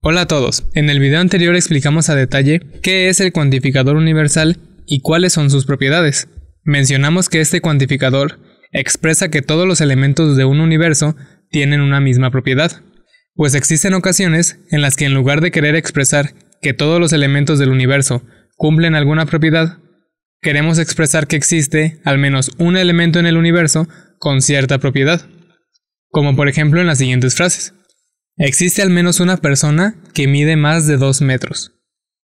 Hola a todos, en el video anterior explicamos a detalle qué es el cuantificador universal y cuáles son sus propiedades. Mencionamos que este cuantificador expresa que todos los elementos de un universo tienen una misma propiedad, pues existen ocasiones en las que en lugar de querer expresar que todos los elementos del universo cumplen alguna propiedad, queremos expresar que existe al menos un elemento en el universo con cierta propiedad, como por ejemplo en las siguientes frases. Existe al menos una persona que mide más de 2 metros.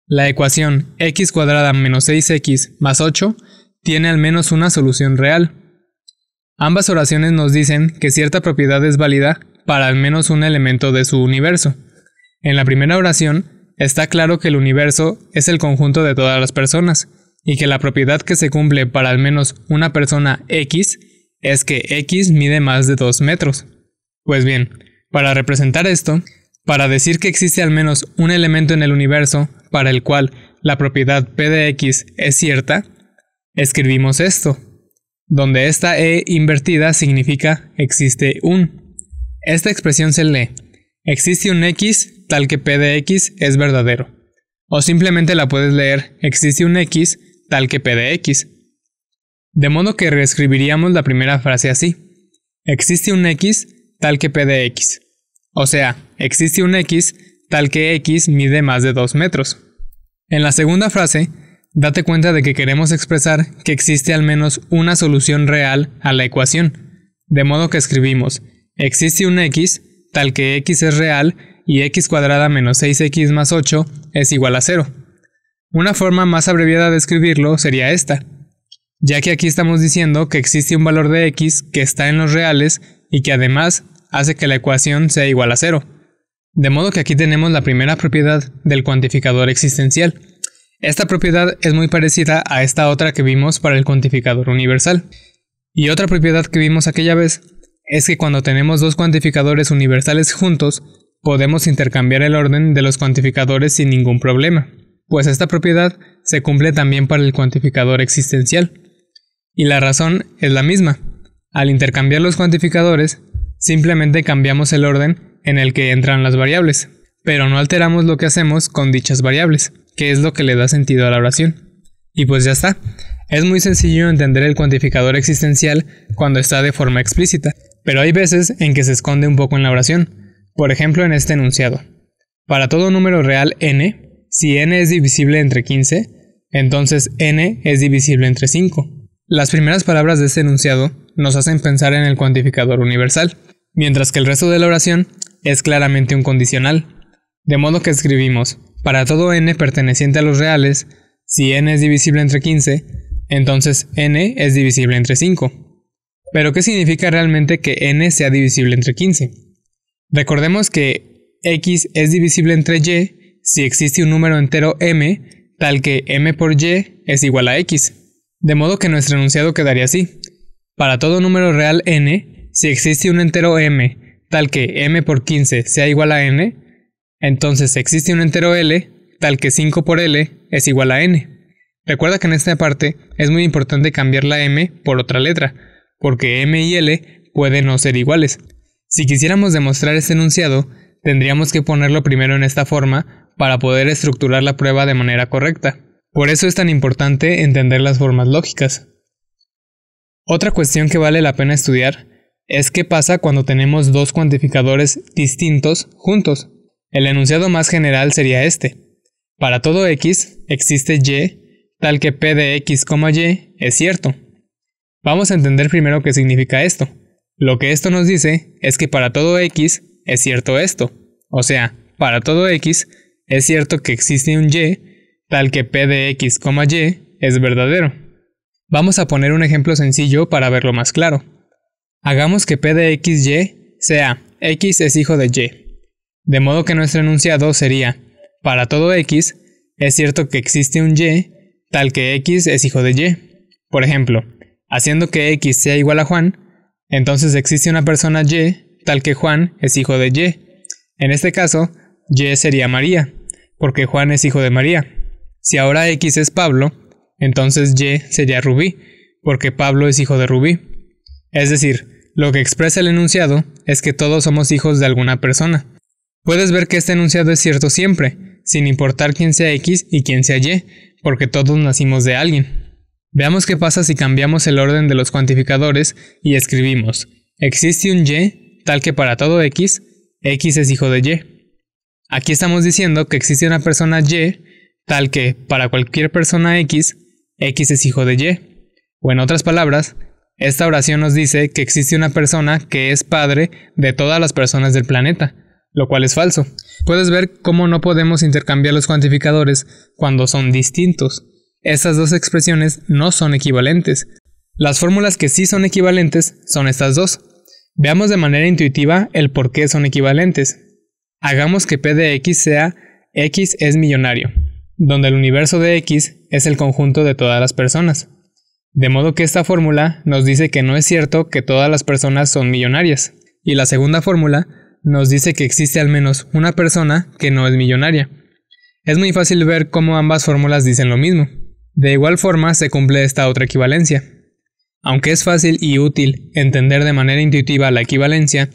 La ecuación x cuadrada menos 6x más 8 tiene al menos una solución real. Ambas oraciones nos dicen que cierta propiedad es válida para al menos un elemento de su universo. En la primera oración está claro que el universo es el conjunto de todas las personas y que la propiedad que se cumple para al menos una persona x es que x mide más de 2 metros. Pues bien, para representar esto, para decir que existe al menos un elemento en el universo para el cual la propiedad p de x es cierta, escribimos esto, donde esta e invertida significa existe un. Esta expresión se lee, existe un x tal que p de x es verdadero, o simplemente la puedes leer, existe un x tal que p de x. De modo que reescribiríamos la primera frase así, existe un x tal que p de x. O sea, existe un x tal que x mide más de 2 metros. En la segunda frase, date cuenta de que queremos expresar que existe al menos una solución real a la ecuación, de modo que escribimos, existe un x tal que x es real y x cuadrada menos 6x más 8 es igual a 0. Una forma más abreviada de escribirlo sería esta, ya que aquí estamos diciendo que existe un valor de x que está en los reales y que además hace que la ecuación sea igual a 0. De modo que aquí tenemos la primera propiedad del cuantificador existencial. Esta propiedad es muy parecida a esta otra que vimos para el cuantificador universal. Y otra propiedad que vimos aquella vez es que cuando tenemos dos cuantificadores universales juntos, podemos intercambiar el orden de los cuantificadores sin ningún problema, pues esta propiedad se cumple también para el cuantificador existencial. Y la razón es la misma. Al intercambiar los cuantificadores, simplemente cambiamos el orden en el que entran las variables, pero no alteramos lo que hacemos con dichas variables, que es lo que le da sentido a la oración. Y pues ya está. Es muy sencillo entender el cuantificador existencial cuando está de forma explícita, pero hay veces en que se esconde un poco en la oración. Por ejemplo en este enunciado. Para todo número real n, si n es divisible entre 15, entonces n es divisible entre 5. Las primeras palabras de este enunciado nos hacen pensar en el cuantificador universal, mientras que el resto de la oración es claramente un condicional. De modo que escribimos, para todo n perteneciente a los reales, si n es divisible entre 15, entonces n es divisible entre 5. ¿Pero qué significa realmente que n sea divisible entre 15? Recordemos que x es divisible entre y si existe un número entero m, tal que m por y es igual a x. De modo que nuestro enunciado quedaría así. Para todo número real n, si existe un entero m, tal que m por 15 sea igual a n, entonces existe un entero l, tal que 5 por l es igual a n. Recuerda que en esta parte es muy importante cambiar la m por otra letra, porque m y l pueden no ser iguales. Si quisiéramos demostrar este enunciado, tendríamos que ponerlo primero en esta forma para poder estructurar la prueba de manera correcta. Por eso es tan importante entender las formas lógicas. Otra cuestión que vale la pena estudiar es qué pasa cuando tenemos dos cuantificadores distintos juntos. El enunciado más general sería este. Para todo x existe y, tal que p de x, y es cierto. Vamos a entender primero qué significa esto. Lo que esto nos dice es que para todo x es cierto esto. O sea, para todo x es cierto que existe un y, tal que p de x, y es verdadero. Vamos a poner un ejemplo sencillo para verlo más claro. Hagamos que p de x, y sea x es hijo de y. De modo que nuestro enunciado sería, para todo x es cierto que existe un y, tal que x es hijo de y. Por ejemplo, haciendo que x sea igual a Juan, entonces existe una persona y, tal que Juan es hijo de y. En este caso, y sería María, porque Juan es hijo de María. Si ahora x es Pablo, entonces y sería Rubí, porque Pablo es hijo de Rubí. Es decir, lo que expresa el enunciado es que todos somos hijos de alguna persona. Puedes ver que este enunciado es cierto siempre, sin importar quién sea X y quién sea Y, porque todos nacimos de alguien. Veamos qué pasa si cambiamos el orden de los cuantificadores y escribimos: existe un Y tal que para todo X, X es hijo de Y. Aquí estamos diciendo que existe una persona Y tal que para cualquier persona X, X es hijo de Y. O en otras palabras, esta oración nos dice que existe una persona que es padre de todas las personas del planeta, lo cual es falso. Puedes ver cómo no podemos intercambiar los cuantificadores cuando son distintos. Estas dos expresiones no son equivalentes. Las fórmulas que sí son equivalentes son estas dos. Veamos de manera intuitiva el por qué son equivalentes. Hagamos que P de X sea X es millonario, donde el universo de X es el conjunto de todas las personas. De modo que esta fórmula nos dice que no es cierto que todas las personas son millonarias. Y la segunda fórmula nos dice que existe al menos una persona que no es millonaria. Es muy fácil ver cómo ambas fórmulas dicen lo mismo. De igual forma se cumple esta otra equivalencia. Aunque es fácil y útil entender de manera intuitiva la equivalencia,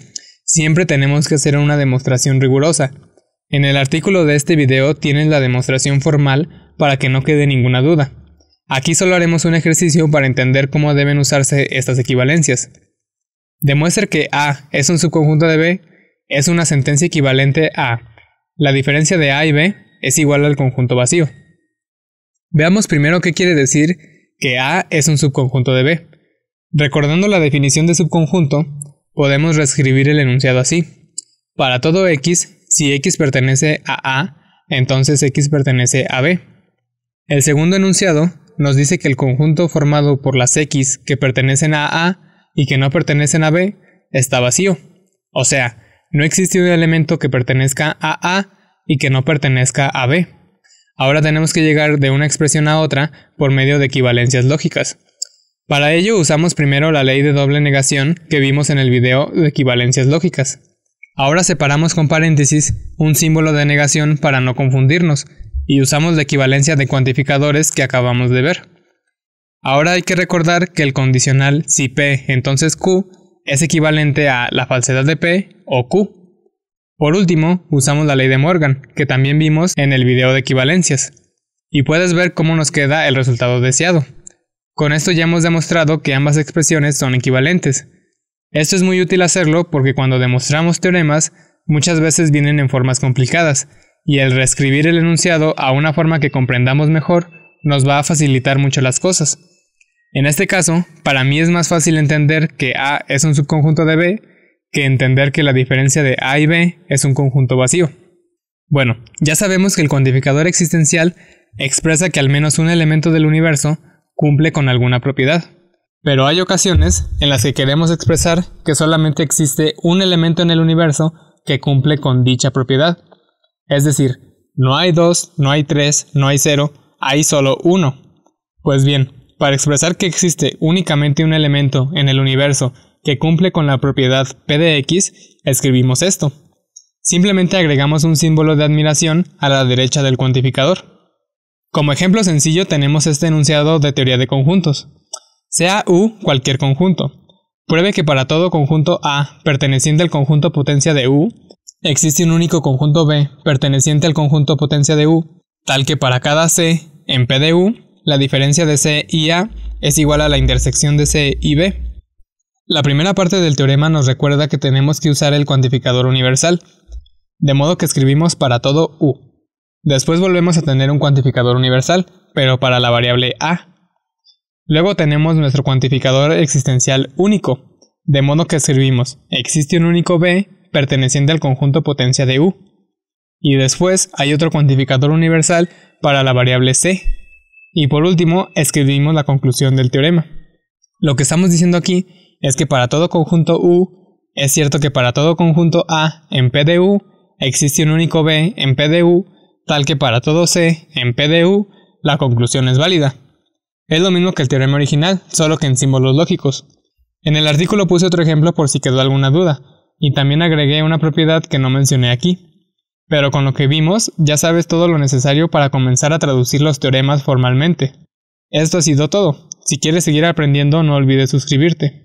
siempre tenemos que hacer una demostración rigurosa. En el artículo de este video tienes la demostración formal para que no quede ninguna duda. Aquí solo haremos un ejercicio para entender cómo deben usarse estas equivalencias. Demuestre que A es un subconjunto de B es una sentencia equivalente a la diferencia de A y B es igual al conjunto vacío. Veamos primero qué quiere decir que A es un subconjunto de B. Recordando la definición de subconjunto, podemos reescribir el enunciado así. Para todo X, si X pertenece a A, entonces X pertenece a B. El segundo enunciado nos dice que el conjunto formado por las X que pertenecen a A y que no pertenecen a B está vacío. O sea, no existe un elemento que pertenezca a A y que no pertenezca a B. Ahora tenemos que llegar de una expresión a otra por medio de equivalencias lógicas. Para ello usamos primero la ley de doble negación que vimos en el video de equivalencias lógicas. Ahora separamos con paréntesis un símbolo de negación para no confundirnos y usamos la equivalencia de cuantificadores que acabamos de ver. Ahora hay que recordar que el condicional si P entonces Q es equivalente a la falsedad de P o Q. Por último, usamos la ley de Morgan, que también vimos en el video de equivalencias. Y puedes ver cómo nos queda el resultado deseado. Con esto ya hemos demostrado que ambas expresiones son equivalentes. Esto es muy útil hacerlo porque cuando demostramos teoremas, muchas veces vienen en formas complicadas, y el reescribir el enunciado a una forma que comprendamos mejor nos va a facilitar mucho las cosas. En este caso, para mí es más fácil entender que A es un subconjunto de B que entender que la diferencia de A y B es un conjunto vacío. Bueno, ya sabemos que el cuantificador existencial expresa que al menos un elemento del universo cumple con alguna propiedad. Pero hay ocasiones en las que queremos expresar que solamente existe un elemento en el universo que cumple con dicha propiedad. Es decir, no hay 2, no hay 3, no hay 0, hay solo 1. Pues bien, para expresar que existe únicamente un elemento en el universo que cumple con la propiedad P de X, escribimos esto. Simplemente agregamos un símbolo de admiración a la derecha del cuantificador. Como ejemplo sencillo tenemos este enunciado de teoría de conjuntos. Sea U cualquier conjunto. Pruebe que para todo conjunto A perteneciente al conjunto potencia de U, existe un único conjunto B perteneciente al conjunto potencia de U, tal que para cada C en P de U, la diferencia de C y A es igual a la intersección de C y B. La primera parte del teorema nos recuerda que tenemos que usar el cuantificador universal, de modo que escribimos para todo U. Después volvemos a tener un cuantificador universal, pero para la variable A. Luego tenemos nuestro cuantificador existencial único, de modo que escribimos existe un único B perteneciente al conjunto potencia de U. Y después hay otro cuantificador universal para la variable C. Y por último escribimos la conclusión del teorema. Lo que estamos diciendo aquí es que para todo conjunto U, es cierto que para todo conjunto A en P de U, existe un único B en P de U, tal que para todo C en P de U, la conclusión es válida. Es lo mismo que el teorema original, solo que en símbolos lógicos. En el artículo puse otro ejemplo por si quedó alguna duda, y también agregué una propiedad que no mencioné aquí. Pero con lo que vimos, ya sabes todo lo necesario para comenzar a traducir los teoremas formalmente. Esto ha sido todo. Si quieres seguir aprendiendo, no olvides suscribirte.